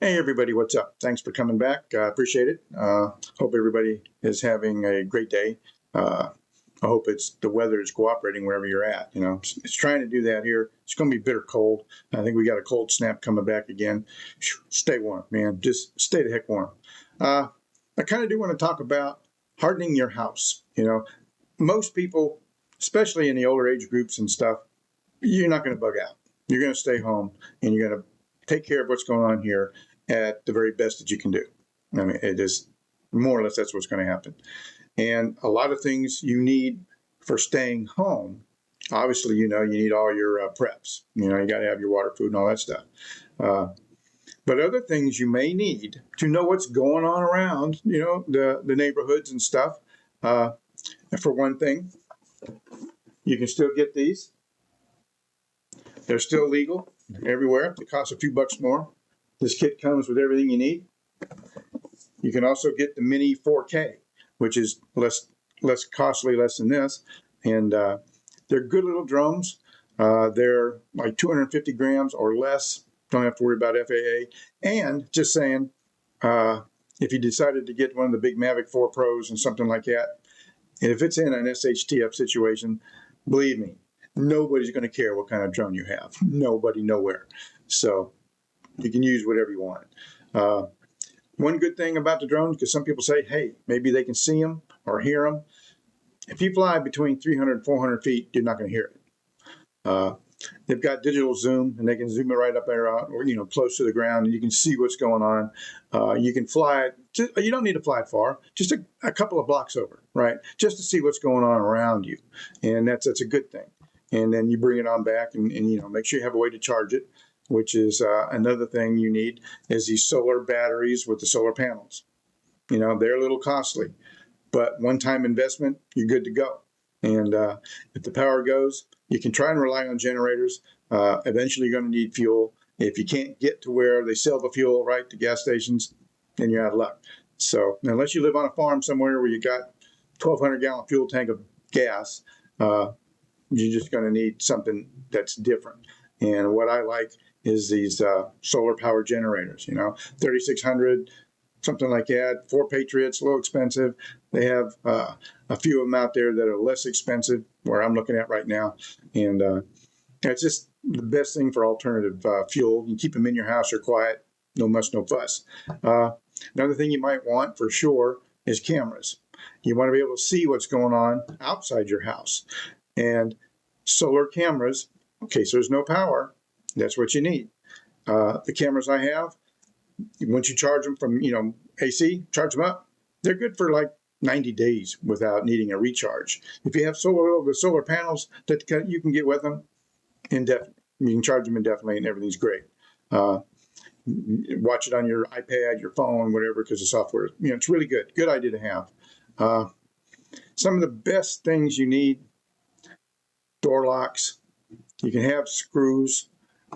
Hey everybody, what's up? Thanks for coming back. Appreciate it. Hope everybody is having a great day. I hope the weather is cooperating wherever you're at. You know, it's trying to do that here. It's going to be bitter cold. I think we got a cold snap coming back again. Stay warm, man. Just stay the heck warm. I kind of do want to talk about hardening your house. You know, most people, especially in the older age groups and stuff, you're not going to bug out. You're going to stay home and you're going to take care of what's going on here at the very best that you can do. I mean, it is more or less that's what's going to happen. And a lot of things you need for staying home. Obviously, you know, you need all your preps. You know, you got to have your water, food, and all that stuff. But other things you may need to know what's going on around, you know, the neighborhoods and stuff. For one thing, you can still get these. They're still legal everywhere. They cost a few bucks more. This kit comes with everything you need. You can also get the Mini 4K, which is less costly, less than this. And they're good little drones. They're like 250 grams or less. Don't have to worry about FAA. And just saying, if you decided to get one of the big Mavic 4 Pros and something like that, and if it's in an SHTF situation, believe me, nobody's going to care what kind of drone you have. Nobody, nowhere. So you can use whatever you want. One good thing about the drones, because some people say, hey, maybe they can see them or hear them. If you fly between 300 and 400 feet, you're not going to hear it. They've got digital zoom, and they can zoom it right up there, or you know, close to the ground, and you can see what's going on. You can fly it. You don't need to fly far, just a couple of blocks over, right? Just to see what's going on around you, and that's a good thing. And then you bring it on back, and you know, make sure you have a way to charge it, which is another thing you need is these solar batteries with the solar panels. You know, they're a little costly, but one-time investment, you're good to go. And if the power goes, you can try and rely on generators. Eventually, you're going to need fuel. If you can't get to where they sell the fuel, right, to gas stations, then you're out of luck. So unless you live on a farm somewhere where you got 1,200-gallon fuel tank of gas, you're just going to need something that's different. And what I like is these solar power generators, you know, 3,600, something like that. 4 Patriots, a little expensive. They have a few of them out there that are less expensive, where I'm looking at right now. And it's just the best thing for alternative fuel. You keep them in your house, they're quiet, no muss, no fuss. Another thing you might want for sure is cameras. You want to be able to see what's going on outside your house. And solar cameras, in case there's no power, that's what you need. The cameras I have, once you charge them from, you know, AC, charge them up, they're good for like 90 days without needing a recharge. If you have solar panels that you can get with them, indefinitely. You can charge them indefinitely and everything's great. Watch it on your iPad, your phone, whatever, because the software, you know, it's really good. Good idea to have. Some of the best things you need, door locks. You can have screws,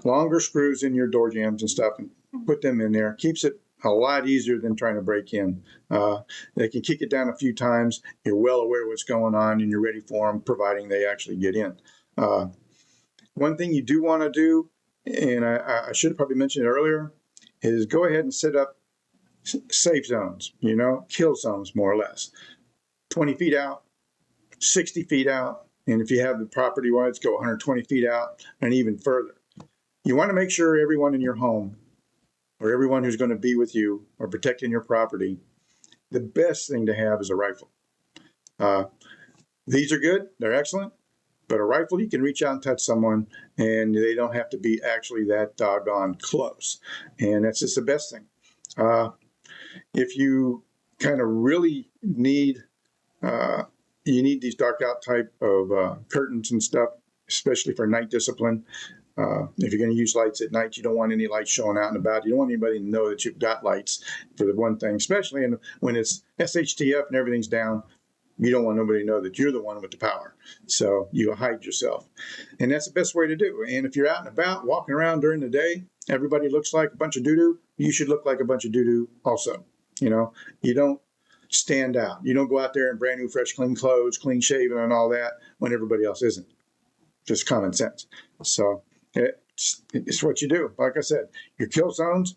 longer screws in your door jambs and stuff, and put them in there. Keeps it a lot easier than trying to break in. They can kick it down a few times. You're well aware what's going on, and you're ready for them, providing they actually get in. One thing you do want to do, and I should have probably mentioned it earlier, is go ahead and set up safe zones, you know, kill zones more or less. 20 feet out, 60 feet out, and if you have the property rights, go 120 feet out and even further. You want to make sure everyone in your home or everyone who's going to be with you or protecting your property, the best thing to have is a rifle. These are good, they're excellent, but a rifle, you can reach out and touch someone and they don't have to be actually that doggone close. And that's just the best thing. If you kind of really need, you need these dark out type of curtains and stuff, especially for night discipline. If you're going to use lights at night, you don't want any lights showing out and about. You don't want anybody to know that you've got lights, for the one thing, especially when it's SHTF and everything's down. You don't want nobody to know that you're the one with the power. So you hide yourself. And that's the best way to do. And if you're out and about, walking around during the day, everybody looks like a bunch of doo-doo. You should look like a bunch of doo-doo also. You know, you don't stand out. You don't go out there in brand new, fresh, clean clothes, clean shaven and all that when everybody else isn't. Just common sense. So it's what you do. Like I said, your kill zones,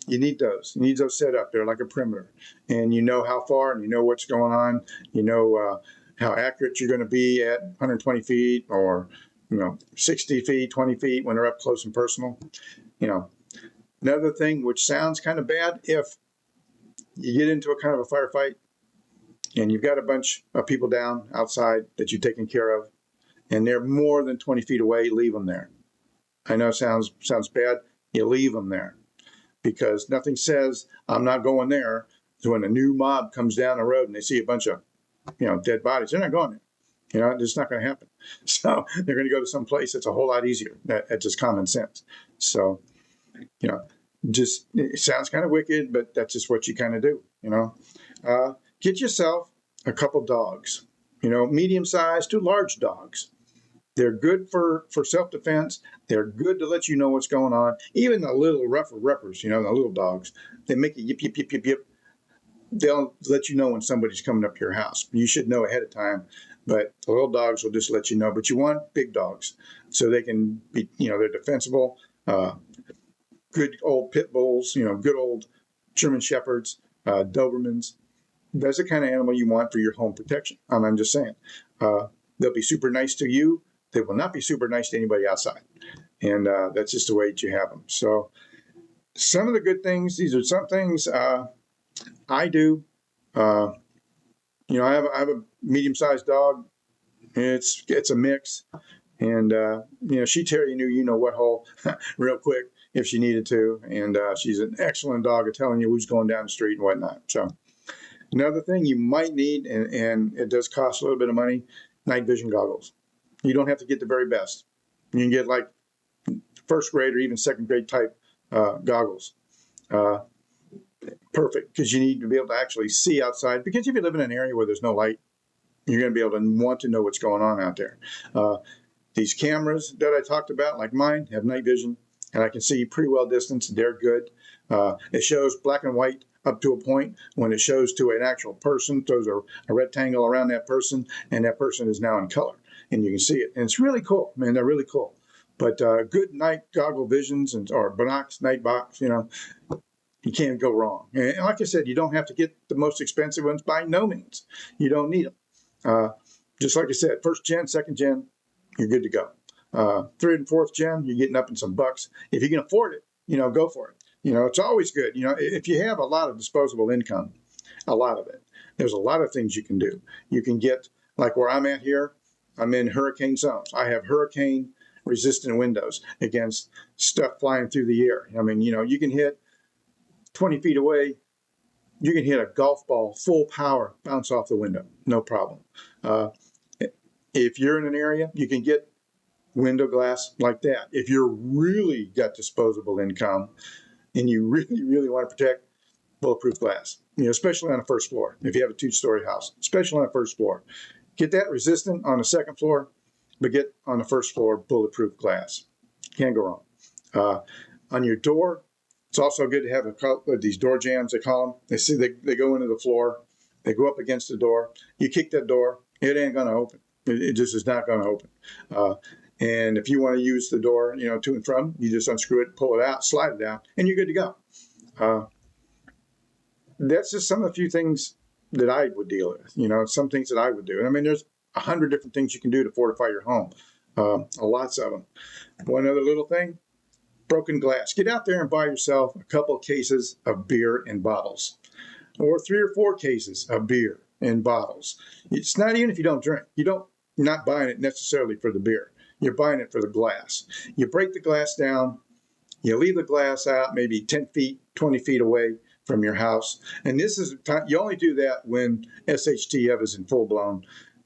You need those. You need those set up. They're like a perimeter, and you know how far, and you know what's going on. You know how accurate you're going to be at 120 feet, or 60 feet, 20 feet when they're up close and personal. Another thing which sounds kind of bad, if you get into a kind of a firefight and you've got a bunch of people down outside that you're taking care of, and they're more than 20 feet away, leave them there. I know it sounds bad. You leave them there, because nothing says I'm not going there. So when a new mob comes down the road and they see a bunch of dead bodies, they're not going there. It's not going to happen. So they're going to go to some place that's a whole lot easier. That's just common sense. So just, it sounds kind of wicked, but that's just what you kind of do. Get yourself a couple dogs. Medium-sized to large dogs. They're good for self-defense. They're good to let you know what's going on. Even the little ruffers, the little dogs, they make a yip, yip, yip, yip, yip. They'll let you know when somebody's coming up to your house. You should know ahead of time, but the little dogs will just let you know. But you want big dogs so they can be, they're defensible. Good old pit bulls, good old German Shepherds, Dobermans. That's the kind of animal you want for your home protection. I'm just saying. They'll be super nice to you. They will not be super nice to anybody outside. And that's just the way that you have them. So some of the good things, these are some things I do. I have a medium-sized dog. It's a mix. And, she'd tear you know what hole real quick if she needed to. And she's an excellent dog at telling you who's going down the street and whatnot. So another thing you might need, and it does cost a little bit of money, night vision goggles. You don't have to get the very best. You can get like first grade or even second grade type goggles. Perfect, because you need to be able to actually see outside. Because if you live in an area where there's no light, you're going to be able to want to know what's going on out there. These cameras that I talked about, like mine, have night vision, and I can see pretty well distance. They're good. It shows black and white up to a point. When it shows to an actual person, throws a rectangle around that person, and that person is now in color, and you can see it. And it's really cool, man. They're really cool. But good night goggle visions or Binox night box, you can't go wrong. And like I said, you don't have to get the most expensive ones by no means. You don't need them. Just like I said, first gen, second gen, you're good to go. Third and fourth gen, you're getting up in some bucks. If you can afford it, go for it. It's always good. If you have a lot of disposable income, a lot of it, there's a lot of things you can do. You can get, like where I'm at here, I'm in hurricane zones. I have hurricane resistant windows against stuff flying through the air. You can hit 20 feet away, you can hit a golf ball full power, bounce off the window, no problem. If you're in an area, you can get window glass like that. If you're really got disposable income and you really, really want to protect, bulletproof glass, especially on the first floor. If you have a 2-story house, especially on the first floor, get that resistant on the second floor, but get on the first floor bulletproof glass. Can't go wrong. On your door, it's also good to have these door jams, they call them. They go into the floor. They go up against the door. You kick that door, it ain't going to open. It just is not going to open. And if you want to use the door, to and from, you just unscrew it, pull it out, slide it down, and you're good to go. That's just some of the few things that I would deal with, some things that I would do. And there's 100 different things you can do to fortify your home. Lots of them. One other little thing, broken glass. Get out there and buy yourself a couple cases of beer in bottles, or 3 or 4 cases of beer in bottles. It's not even if you don't drink. You're not buying it necessarily for the beer. You're buying it for the glass. You break the glass down. You leave the glass out maybe 10 feet, 20 feet away from your house. And this is you only do that when SHTF is in full blown.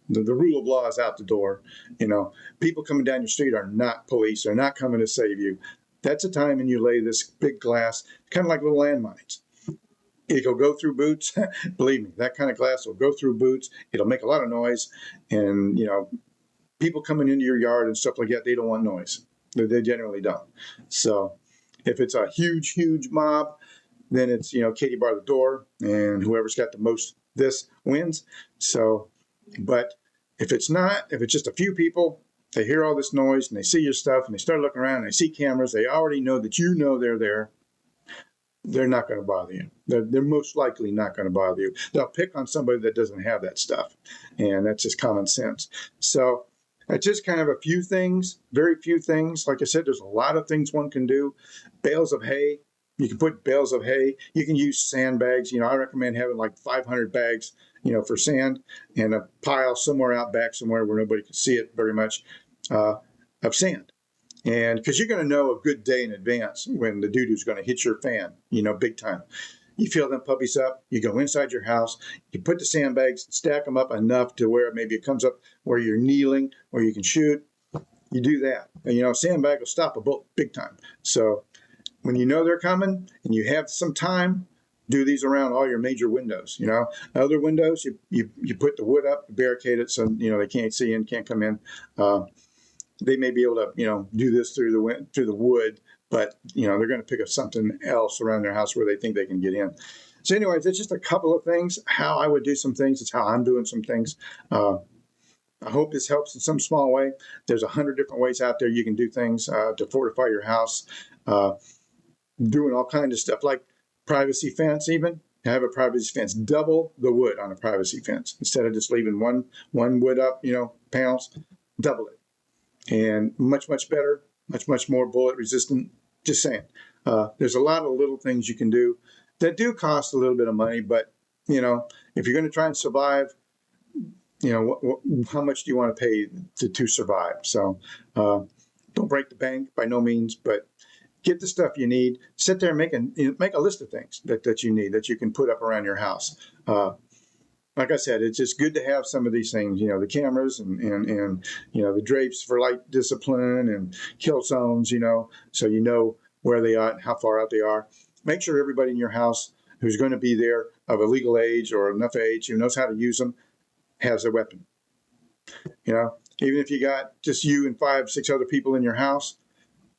The rule of law is out the door. People coming down your street are not police. They're not coming to save you. That's a time when you lay this big glass, kind of like little landmines. It'll go through boots. Believe me, that kind of glass will go through boots. It'll make a lot of noise. And, people coming into your yard and stuff like that, they don't want noise. They generally don't. So if it's a huge, huge mob, then it's, Katie bar the door, and whoever's got the most this wins. So, but if it's not, if it's just a few people, they hear all this noise and they see your stuff and they start looking around and they see cameras, they already know that they're there. they're not going to bother you. They're most likely not going to bother you. They'll pick on somebody that doesn't have that stuff, and that's just common sense. So it's just kind of a few things, very few things. Like I said, there's a lot of things one can do. Bales of hay. You can put bales of hay. You can use sandbags. I recommend having like 500 bags, for sand, and a pile somewhere out back somewhere where nobody can see it very much, of sand. And because you're going to know a good day in advance when the doo-doo's going to hit your fan, big time. You fill them puppies up, you go inside your house, you put the sandbags, stack them up enough to where maybe it comes up where you're kneeling, where you can shoot. You do that. And, a sandbag will stop a bullet big time. So when you know they're coming and you have some time, do these around all your major windows. Other windows, you put the wood up, barricade it so, they can't see in, can't come in. They may be able to, do this through the wood, but they're going to pick up something else around their house where they think they can get in. So, anyways, it's just a couple of things. How I would do some things. It's how I'm doing some things. I hope this helps in some small way. There's 100 different ways out there you can do things to fortify your house. Doing all kinds of stuff like privacy fence. Even have a privacy fence. Double the wood on a privacy fence instead of just leaving one wood up. Panels. Double it. And much better, much more bullet resistant. Just saying. There's a lot of little things you can do that do cost a little bit of money, but if you're going to try and survive, how much do you want to pay to survive? So don't break the bank by no means, but get the stuff you need. Sit there and make a list of things that you need that you can put up around your house. Like I said, it's just good to have some of these things, the cameras and the drapes for light discipline and kill zones, so you know where they are and how far out they are. Make sure everybody in your house who's going to be there of a legal age or enough age who knows how to use them has a weapon. Even if you got just you and 5, 6 other people in your house,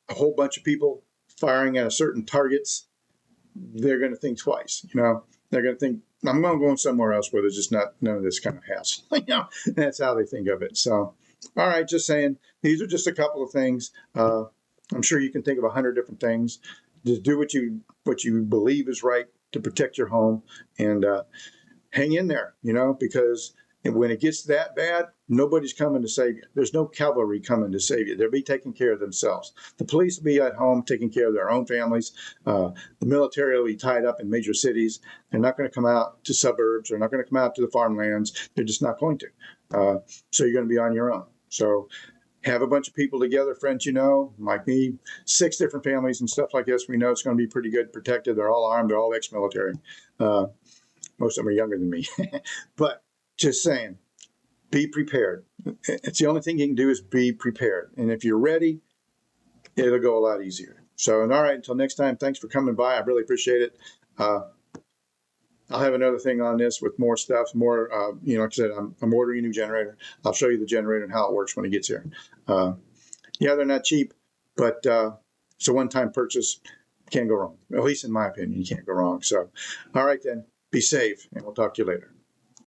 a whole bunch of people firing at certain targets, they're going to think twice. They're going to think, I'm going to go somewhere else where there's just none of this kind of hassle. That's how they think of it. So, all right, just saying, these are just a couple of things. I'm sure you can think of 100 different things. Just do what you believe is right to protect your home, and hang in there. Because when it gets that bad, nobody's coming to save you. There's no cavalry coming to save you. They'll be taking care of themselves. The police will be at home taking care of their own families. The military will be tied up in major cities. They're not going to come out to suburbs. They're not going to come out to the farmlands. They're just not going to. So you're going to be on your own. So have a bunch of people together, friends like me, 6 different families and stuff like this. We know it's going to be pretty good protected. They're all armed. They're all ex-military. Most of them are younger than me. But just saying, be prepared. It's the only thing you can do is be prepared. And if you're ready, it'll go a lot easier. So, all right, until next time, thanks for coming by. I really appreciate it. I'll have another thing on this with more stuff, more, like I said, I'm ordering a new generator. I'll show you the generator and how it works when it gets here. They're not cheap, but it's a one-time purchase. Can't go wrong. At least in my opinion, you can't go wrong. So, all right then, be safe, and we'll talk to you later.